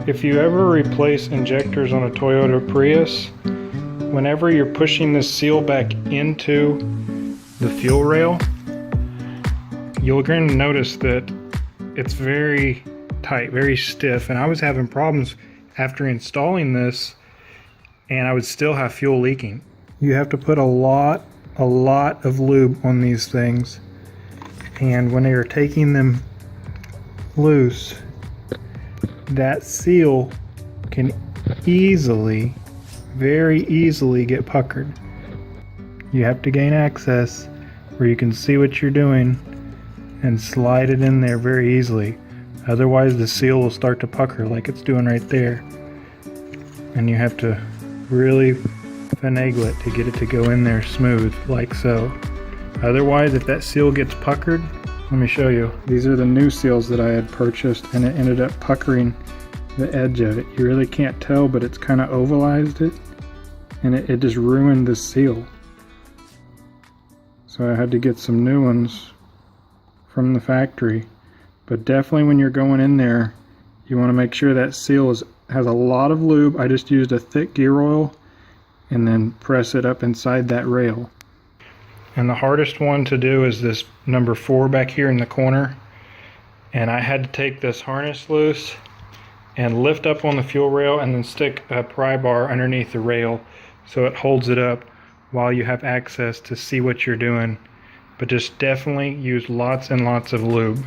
If you ever replace injectors on a Toyota Prius, whenever you're pushing this seal back into the fuel rail, you're going to notice that it's very tight, very stiff, and I was having problems after installing this, and I would still have fuel leaking. You have to put a lot of lube on these things, and when you're taking them loose, that seal can easily, very easily get puckered. You have to gain access where you can see what you're doing and slide it in there very easily. Otherwise the seal will start to pucker like it's doing right there. And you have to really finagle it to get it to go in there smooth, like so. Otherwise, if that seal gets puckered, let me show you. These are the new seals that I had purchased, and it ended up puckering the edge of it. You really can't tell, but it's kind of ovalized it, and it just ruined the seal. So I had to get some new ones from the factory. But definitely when you're going in there, you want to make sure that seal has a lot of lube. I just used a thick gear oil and then press it up inside that rail. And the hardest one to do is this number 4 back here in the corner. And I had to take this harness loose and lift up on the fuel rail and then stick a pry bar underneath the rail so it holds it up while you have access to see what you're doing. But just definitely use lots and lots of lube.